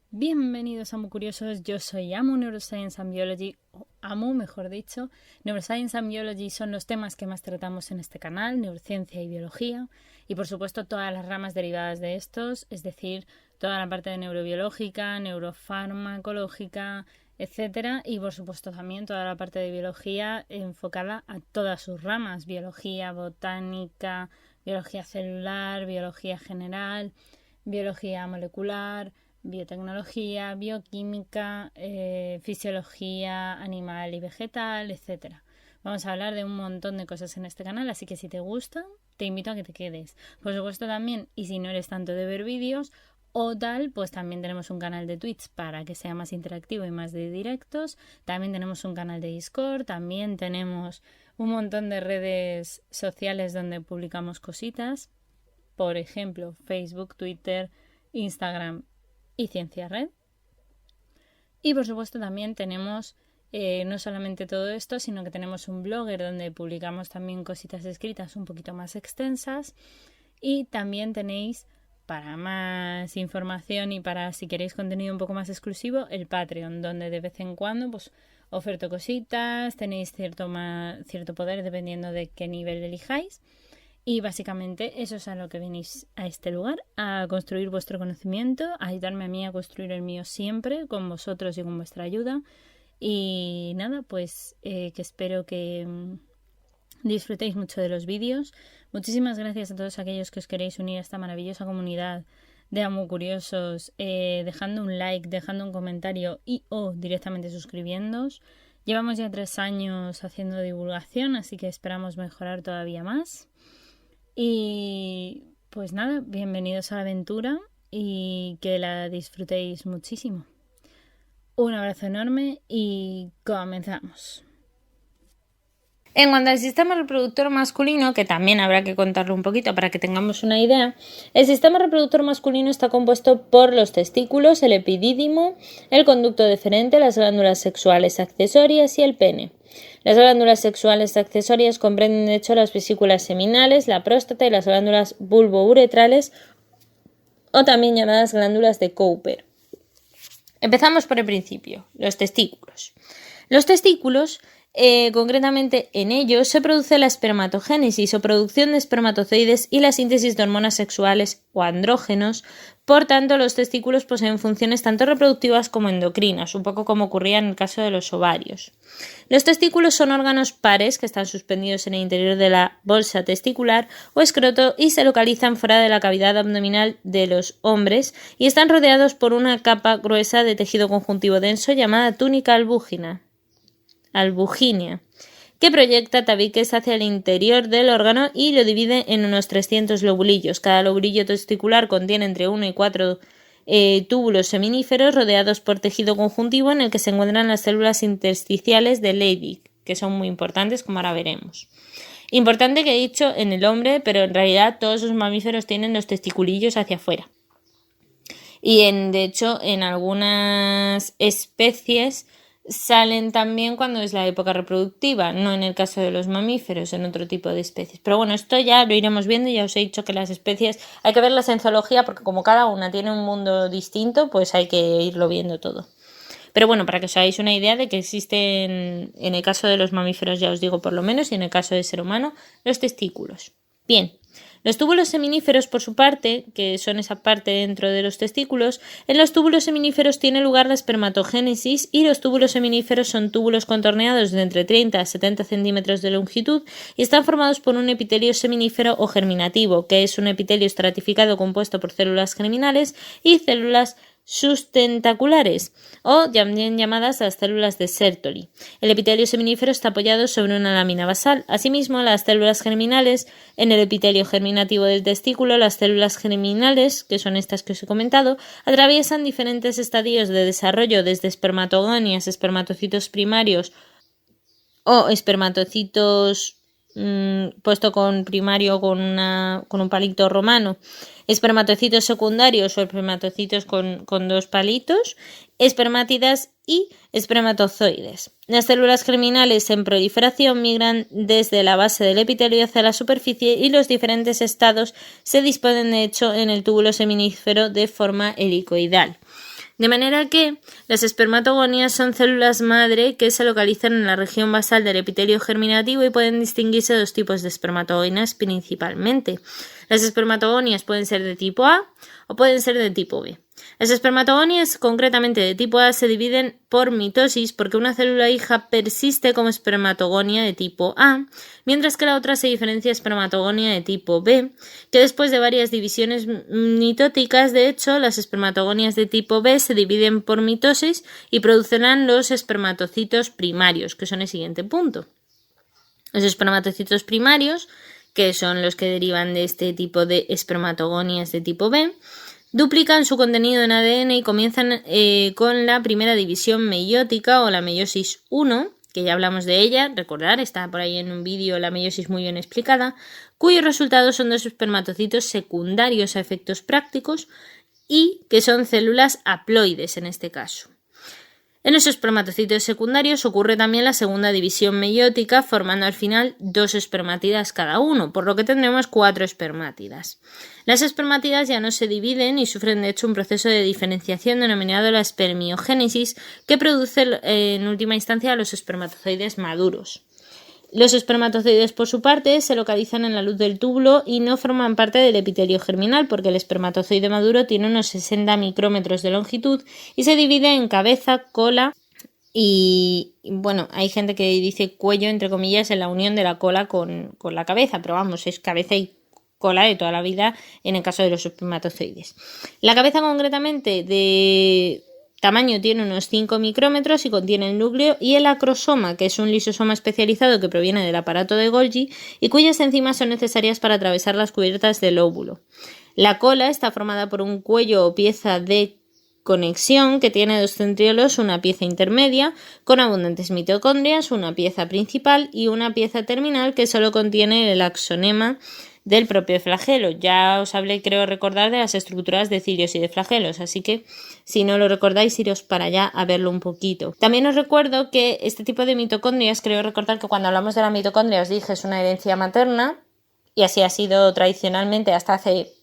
Bienvenidos a Amu Curiosos, yo soy Amu Neuroscience and Biology, o Amu mejor dicho. Neuroscience and Biology son los temas que más tratamos en este canal, neurociencia y biología, y por supuesto todas las ramas derivadas de estos, es decir, toda la parte de neurobiológica, neurofarmacológica, etcétera, y por supuesto también toda la parte de biología enfocada a todas sus ramas, biología botánica, biología celular, biología general, biología molecular, biotecnología, bioquímica, fisiología animal y vegetal, etcétera. Vamos a hablar de un montón de cosas en este canal, así que si te gusta, te invito a que te quedes. Por supuesto también, y si no eres tanto de ver vídeos o tal, pues también tenemos un canal de Twitch para que sea más interactivo y más de directos. También tenemos un canal de Discord, también tenemos un montón de redes sociales donde publicamos cositas. Por ejemplo, Facebook, Twitter, Instagram y Ciencia Red. Y por supuesto también tenemos no solamente todo esto, sino que tenemos un blogger donde publicamos también cositas escritas un poquito más extensas, y también tenéis, para más información y para si queréis contenido un poco más exclusivo, el Patreon, donde de vez en cuando pues oferto cositas, tenéis cierto poder dependiendo de qué nivel elijáis. Y básicamente eso es a lo que venís a este lugar, a construir vuestro conocimiento, a ayudarme a mí a construir el mío siempre, con vosotros y con vuestra ayuda. Y nada, pues que espero que disfrutéis mucho de los vídeos. Muchísimas gracias a todos aquellos que os queréis unir a esta maravillosa comunidad de Amu Curiosos, dejando un like, dejando un comentario y o directamente suscribiéndoos. Llevamos ya 3 años haciendo divulgación, así que esperamos mejorar todavía más. Y pues nada, bienvenidos a la aventura y que la disfrutéis muchísimo. Un abrazo enorme y comenzamos. En cuanto al sistema reproductor masculino, que también habrá que contarlo un poquito para que tengamos una idea, el sistema reproductor masculino está compuesto por los testículos, el epidídimo, el conducto deferente, las glándulas sexuales accesorias y el pene. Las glándulas sexuales accesorias comprenden de hecho las vesículas seminales, la próstata y las glándulas bulbouretrales, o también llamadas glándulas de Cooper. Empezamos por el principio, los testículos. Los testículos, concretamente en ellos, se produce la espermatogénesis o producción de espermatozoides y la síntesis de hormonas sexuales o andrógenos. Por tanto, los testículos poseen funciones tanto reproductivas como endocrinas, un poco como ocurría en el caso de los ovarios. Los testículos son órganos pares que están suspendidos en el interior de la bolsa testicular o escroto y se localizan fuera de la cavidad abdominal de los hombres y están rodeados por una capa gruesa de tejido conjuntivo denso llamada túnica albuginia, que proyecta tabiques hacia el interior del órgano y lo divide en unos 300 lobulillos. Cada lobulillo testicular contiene entre 1 y 4 túbulos seminíferos rodeados por tejido conjuntivo en el que se encuentran las células intersticiales de Leydig, que son muy importantes, como ahora veremos. Importante que he dicho en el hombre, pero en realidad todos los mamíferos tienen los testiculillos hacia afuera. Y de hecho en algunas especies salen también cuando es la época reproductiva, no en el caso de los mamíferos, en otro tipo de especies. Pero bueno, esto ya lo iremos viendo. Ya os he dicho que las especies hay que verlas en zoología porque como cada una tiene un mundo distinto, pues hay que irlo viendo todo. Pero bueno, para que os hagáis una idea de que existen, en el caso de los mamíferos ya os digo por lo menos, y en el caso del ser humano, los testículos. Bien. Los túbulos seminíferos, por su parte, que son esa parte dentro de los testículos, en los túbulos seminíferos tiene lugar la espermatogénesis y los túbulos seminíferos son túbulos contorneados de entre 30 a 70 centímetros de longitud y están formados por un epitelio seminífero o germinativo, que es un epitelio estratificado compuesto por células germinales y células sustentaculares, o también llamadas las células de Sertoli. El epitelio seminífero está apoyado sobre una lámina basal. Asimismo, las células germinales en el epitelio germinativo del testículo, las células germinales, que son estas que os he comentado, atraviesan diferentes estadios de desarrollo desde espermatogonias, espermatocitos primarios o espermatocitos puesto con primario con un palito romano, espermatocitos secundarios o espermatocitos con 2 palitos, espermátidas y espermatozoides. Las células germinales en proliferación migran desde la base del epitelio hacia la superficie y los diferentes estados se disponen de hecho en el túbulo seminífero de forma helicoidal. De manera que las espermatogonias son células madre que se localizan en la región basal del epitelio germinativo y pueden distinguirse dos tipos de espermatogonias principalmente. Las espermatogonias pueden ser de tipo A o pueden ser de tipo B. Las espermatogonias, concretamente de tipo A, se dividen por mitosis porque una célula hija persiste como espermatogonia de tipo A, mientras que la otra se diferencia espermatogonia de tipo B, que después de varias divisiones mitóticas, de hecho, las espermatogonias de tipo B se dividen por mitosis y producirán los espermatocitos primarios, que son el siguiente punto. Los espermatocitos primarios, que son los que derivan de este tipo de espermatogonias de tipo B, duplican su contenido en ADN y comienzan con la primera división meiótica o la meiosis 1, que ya hablamos de ella, recordar, está por ahí en un vídeo la meiosis muy bien explicada, cuyos resultados son dos espermatocitos secundarios a efectos prácticos y que son células haploides en este caso. En los espermatocitos secundarios ocurre también la segunda división meiótica, formando al final 2 espermátidas cada uno, por lo que tendremos 4 espermátidas. Las espermátidas ya no se dividen y sufren de hecho un proceso de diferenciación denominado la espermiogénesis, que produce en última instancia los espermatozoides maduros. Los espermatozoides, por su parte, se localizan en la luz del túbulo y no forman parte del epitelio germinal porque el espermatozoide maduro tiene unos 60 micrómetros de longitud y se divide en cabeza, cola y, bueno, hay gente que dice cuello, entre comillas, en la unión de la cola con la cabeza, pero vamos, es cabeza y cola de toda la vida en el caso de los espermatozoides. La cabeza concretamente de tamaño tiene unos 5 micrómetros y contiene el núcleo y el acrosoma, que es un lisosoma especializado que proviene del aparato de Golgi y cuyas enzimas son necesarias para atravesar las cubiertas del óvulo. La cola está formada por un cuello o pieza de conexión que tiene 2 centriolos, una pieza intermedia con abundantes mitocondrias, una pieza principal y una pieza terminal que solo contiene el axonema del propio flagelo. Ya os hablé, creo recordar, de las estructuras de cilios y de flagelos, así que si no lo recordáis, iros para allá a verlo un poquito. También os recuerdo que este tipo de mitocondrias, creo recordar que cuando hablamos de la mitocondria os dije es una herencia materna y así ha sido tradicionalmente hasta hace,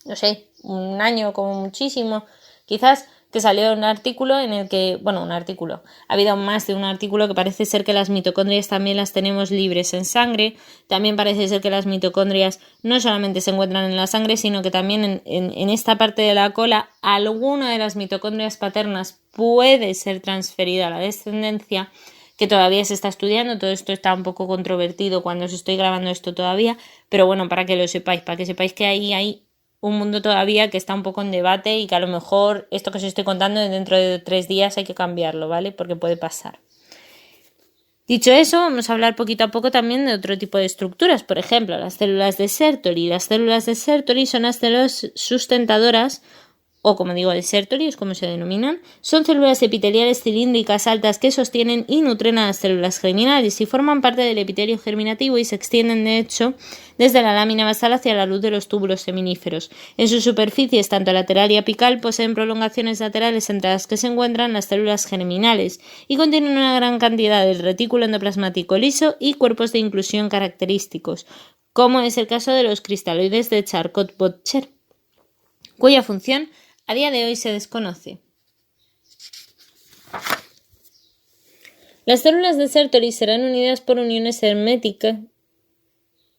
no sé, un año como muchísimo, quizás, que salió un artículo en el que, ha habido más de un artículo que parece ser que las mitocondrias también las tenemos libres en sangre, también parece ser que las mitocondrias no solamente se encuentran en la sangre, sino que también en esta parte de la cola alguna de las mitocondrias paternas puede ser transferida a la descendencia, que todavía se está estudiando, todo esto está un poco controvertido cuando os estoy grabando esto todavía, pero bueno, para que lo sepáis, para que sepáis que hay un mundo todavía que está un poco en debate y que a lo mejor esto que os estoy contando dentro de 3 días hay que cambiarlo, ¿vale? Porque puede pasar. Dicho eso, vamos a hablar poquito a poco también de otro tipo de estructuras. Por ejemplo, las células de Sertoli. Las células de Sertoli son las células sustentadoras, o como digo, de Sertoli, es como se denominan, son células epiteliales cilíndricas altas que sostienen y nutren a las células germinales y forman parte del epitelio germinativo y se extienden, de hecho, desde la lámina basal hacia la luz de los túbulos seminíferos. En sus superficies, tanto lateral y apical, poseen prolongaciones laterales entre las que se encuentran las células germinales y contienen una gran cantidad del retículo endoplasmático liso y cuerpos de inclusión característicos, como es el caso de los cristaloides de Charcot-Böttcher, cuya función a día de hoy se desconoce. Las células de Sertoli serán unidas por uniones herméticas.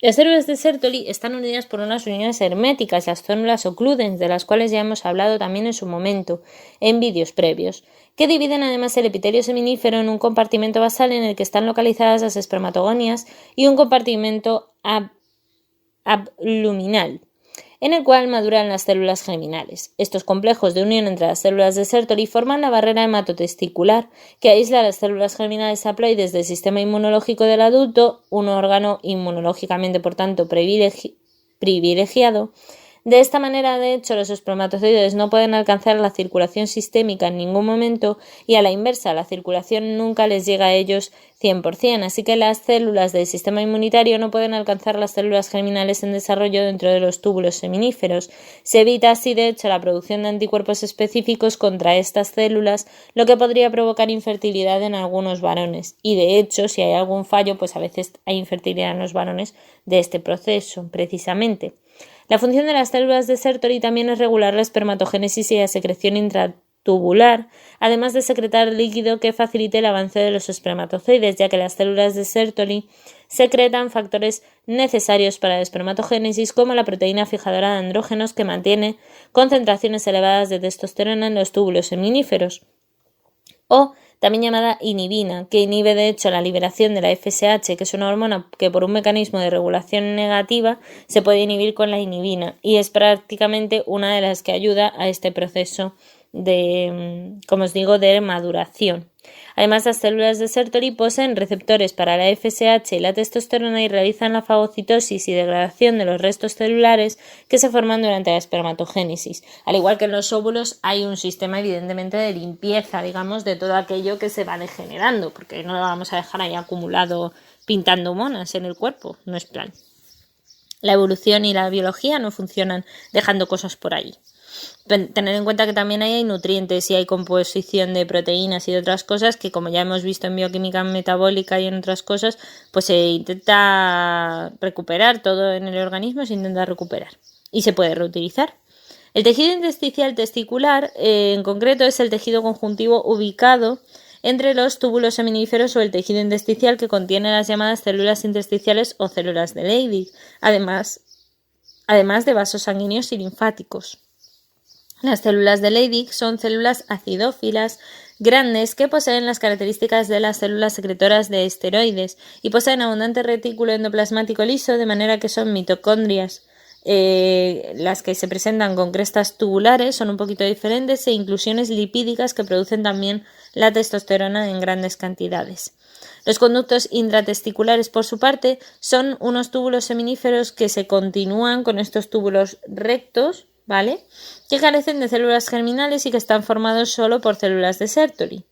Las células de Sertoli están unidas por unas uniones herméticas, las células ocludens, de las cuales ya hemos hablado también en su momento, en vídeos previos, que dividen además el epitelio seminífero en un compartimento basal en el que están localizadas las espermatogonias y un compartimento abluminal, en el cual maduran las células germinales. Estos complejos de unión entre las células de Sertoli forman la barrera hematotesticular, que aísla a las células germinales haploides del sistema inmunológico del adulto, un órgano inmunológicamente, por tanto, privilegiado, De esta manera, de hecho, los espermatozoides no pueden alcanzar la circulación sistémica en ningún momento y a la inversa, la circulación nunca les llega a ellos 100%, así que las células del sistema inmunitario no pueden alcanzar las células germinales en desarrollo dentro de los túbulos seminíferos. Se evita así, de hecho, la producción de anticuerpos específicos contra estas células, lo que podría provocar infertilidad en algunos varones. Y de hecho, si hay algún fallo, pues a veces hay infertilidad en los varones de este proceso, precisamente. La función de las células de Sertoli también es regular la espermatogénesis y la secreción intratubular, además de secretar líquido que facilite el avance de los espermatozoides, ya que las células de Sertoli secretan factores necesarios para la espermatogénesis, como la proteína fijadora de andrógenos que mantiene concentraciones elevadas de testosterona en los túbulos seminíferos, o también llamada inhibina, que inhibe de hecho la liberación de la FSH, que es una hormona que por un mecanismo de regulación negativa se puede inhibir con la inhibina y es prácticamente una de las que ayuda a este proceso de, como os digo, de maduración. Además, las células de Sertoli poseen receptores para la FSH y la testosterona y realizan la fagocitosis y degradación de los restos celulares que se forman durante la espermatogénesis. Al igual que en los óvulos, hay un sistema evidentemente de limpieza, digamos, de todo aquello que se va degenerando, porque no lo vamos a dejar ahí acumulado pintando monas en el cuerpo, no es plan. La evolución y la biología no funcionan dejando cosas por ahí. Tener en cuenta que también hay nutrientes y hay composición de proteínas y de otras cosas que, como ya hemos visto en bioquímica metabólica y en otras cosas, pues se intenta recuperar todo en el organismo, se intenta recuperar y se puede reutilizar. El tejido intersticial testicular en concreto es el tejido conjuntivo ubicado entre los túbulos seminíferos o el tejido intersticial que contiene las llamadas células intersticiales o células de Leydig, además de vasos sanguíneos y linfáticos. Las células de Leydig son células acidófilas grandes que poseen las características de las células secretoras de esteroides y poseen abundante retículo endoplasmático liso, de manera que son mitocondrias. Las que se presentan con crestas tubulares son un poquito diferentes e inclusiones lipídicas que producen también la testosterona en grandes cantidades. Los conductos intratesticulares, por su parte, son unos túbulos seminíferos que se continúan con estos túbulos rectos, ¿vale?, que carecen de células germinales y que están formados solo por células de Sertoli.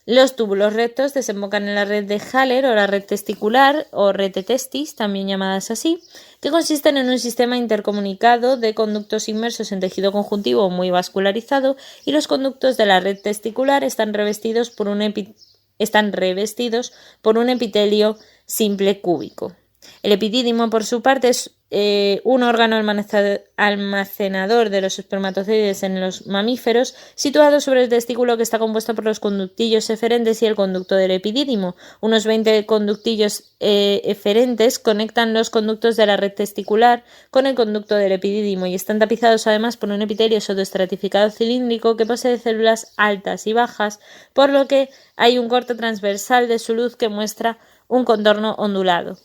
Los túbulos rectos desembocan en la red de Haller o la red testicular o red de testis, también llamadas así, que consisten en un sistema intercomunicado de conductos inmersos en tejido conjuntivo muy vascularizado, y los conductos de la red testicular están revestidos por un epitelio simple cúbico. El epidídimo, por su parte, es un órgano almacenador de los espermatozoides en los mamíferos, situado sobre el testículo, que está compuesto por los conductillos eferentes y el conducto del epidídimo. Unos 20 conductillos eferentes conectan los conductos de la red testicular con el conducto del epidídimo y están tapizados además por un epitelio pseudoestratificado cilíndrico que posee células altas y bajas, por lo que hay un corte transversal de su luz que muestra un contorno ondulado.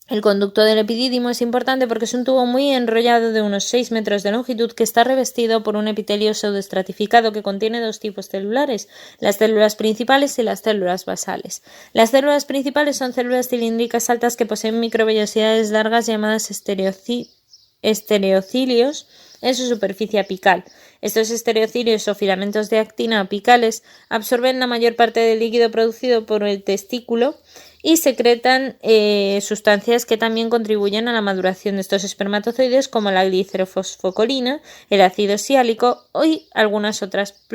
El conducto del epidídimo es importante porque es un tubo muy enrollado de unos 6 metros de longitud que está revestido por un epitelio pseudoestratificado que contiene dos tipos celulares, las células principales y las células basales. Las células principales son células cilíndricas altas que poseen microvellosidades largas llamadas estereocilios en su superficie apical. Estos estereocilios o filamentos de actina apicales absorben la mayor parte del líquido producido por el testículo y secretan sustancias que también contribuyen a la maduración de estos espermatozoides, como la glicerofosfocolina, el ácido siálico y algunas otras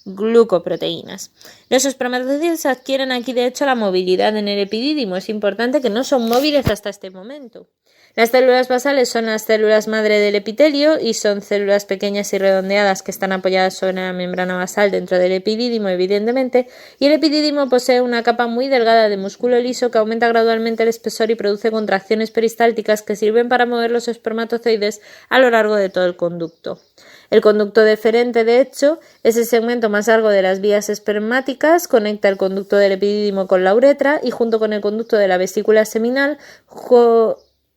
glucoproteínas. Los espermatozoides adquieren aquí de hecho la movilidad en el epidídimo. Es importante que no son móviles hasta este momento. Las células basales son las células madre del epitelio y son células pequeñas y redondeadas que están apoyadas sobre la membrana basal dentro del epidídimo, evidentemente, y el epidídimo posee una capa muy delgada de músculo liso que aumenta gradualmente el espesor y produce contracciones peristálticas que sirven para mover los espermatozoides a lo largo de todo el conducto. El conducto deferente, de hecho, es el segmento más largo de las vías espermáticas, conecta el conducto del epidídimo con la uretra y junto con el conducto de la vesícula seminal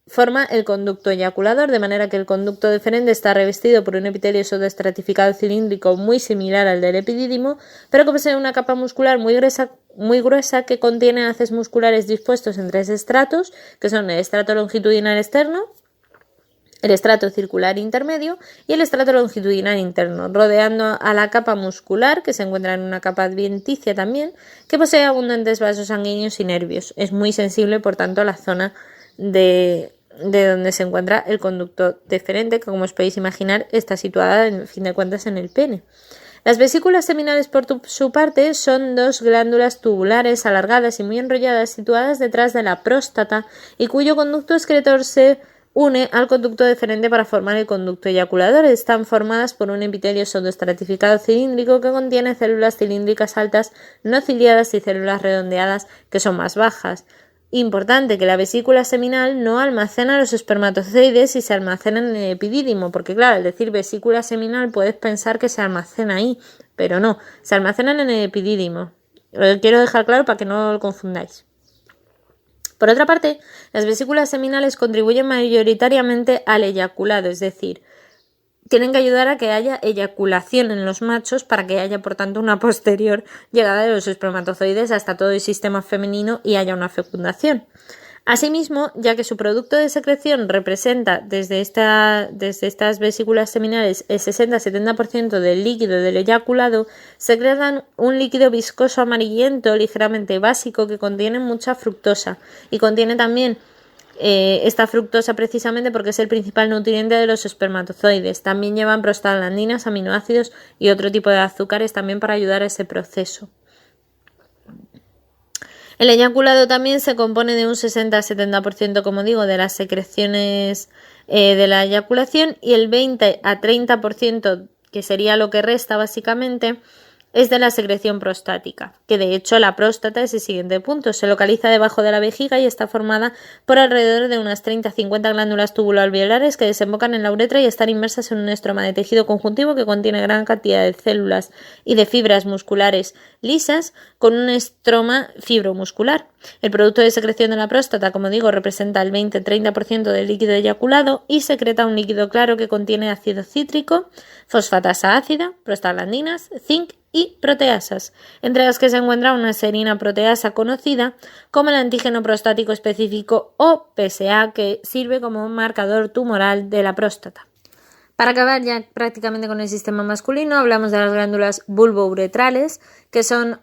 forma el conducto eyaculador, de manera que el conducto deferente está revestido por un epitelio pseudoestratificado cilíndrico muy similar al del epidídimo, pero que posee una capa muscular muy gruesa que contiene haces musculares dispuestos en 3 estratos, que son el estrato longitudinal externo, el estrato circular intermedio y el estrato longitudinal interno, rodeando a la capa muscular, que se encuentra en una capa adventicia también, que posee abundantes vasos sanguíneos y nervios. Es muy sensible, por tanto, a la zona de donde se encuentra el conducto deferente, que como os podéis imaginar está situada, en fin de cuentas, en el pene. Las vesículas seminales, por su parte, son dos glándulas tubulares alargadas y muy enrolladas situadas detrás de la próstata y cuyo conducto excretor se une al conducto deferente para formar el conducto eyaculador. Están formadas por un epitelio pseudoestratificado cilíndrico que contiene células cilíndricas altas no ciliadas y células redondeadas que son más bajas. Importante que la vesícula seminal no almacena los espermatozoides y se almacenan en el epidídimo, porque claro, al decir vesícula seminal puedes pensar que se almacena ahí, pero no, se almacenan en el epidídimo. Lo quiero dejar claro para que no lo confundáis. Por otra parte, las vesículas seminales contribuyen mayoritariamente al eyaculado, es decir, tienen que ayudar a que haya eyaculación en los machos para que haya, por tanto, una posterior llegada de los espermatozoides hasta todo el sistema femenino y haya una fecundación. Asimismo, ya que su producto de secreción representa desde estas vesículas seminales el 60-70% del líquido del eyaculado, secretan un líquido viscoso amarillento ligeramente básico que contiene mucha fructosa y contiene también esta fructosa precisamente porque es el principal nutriente de los espermatozoides. También llevan prostaglandinas, aminoácidos y otro tipo de azúcares también para ayudar a ese proceso. El eyaculado también se compone de un 60-70%, como digo, de las secreciones de la eyaculación y el 20-30%, que sería lo que resta básicamente, es de la secreción prostática, que de hecho la próstata es el siguiente punto. Se localiza debajo de la vejiga y está formada por alrededor de unas 30-50 glándulas tubuloalveolares que desembocan en la uretra y están inmersas en un estroma de tejido conjuntivo que contiene gran cantidad de células y de fibras musculares lisas con un estroma fibromuscular. El producto de secreción de la próstata, como digo, representa el 20-30% del líquido eyaculado y secreta un líquido claro que contiene ácido cítrico, fosfatasa ácida, prostaglandinas, zinc y proteasas, entre las que se encuentra una serina proteasa conocida como el antígeno prostático específico o PSA, que sirve como un marcador tumoral de la próstata. Para acabar ya prácticamente con el sistema masculino, hablamos de las glándulas bulbouretrales, que son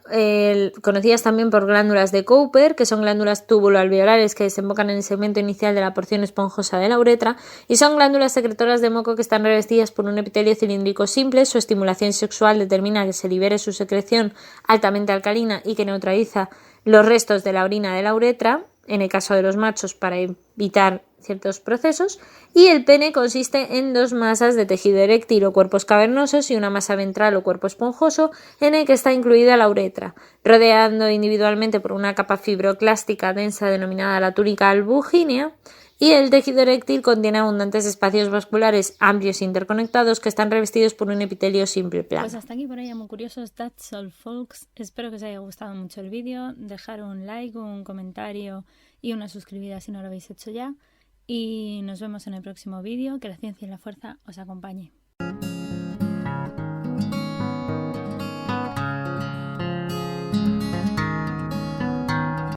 conocidas también por glándulas de Cooper, que son glándulas tubuloalveolares que desembocan en el segmento inicial de la porción esponjosa de la uretra, y son glándulas secretoras de moco que están revestidas por un epitelio cilíndrico simple. Su estimulación sexual determina que se libere su secreción altamente alcalina y que neutraliza los restos de la orina de la uretra, en el caso de los machos, para evitar ciertos procesos, y el pene consiste en dos masas de tejido eréctil o cuerpos cavernosos y una masa ventral o cuerpo esponjoso en el que está incluida la uretra, rodeando individualmente por una capa fibroclástica densa denominada la túnica albugínea, y el tejido eréctil contiene abundantes espacios vasculares amplios e interconectados que están revestidos por un epitelio simple plano. Pues hasta aquí por ahí, muy curiosos. That's all, folks. Espero que os haya gustado mucho el vídeo. Dejar un like, un comentario y una suscribida si no lo habéis hecho ya. Y nos vemos en el próximo vídeo. Que la ciencia y la fuerza os acompañe.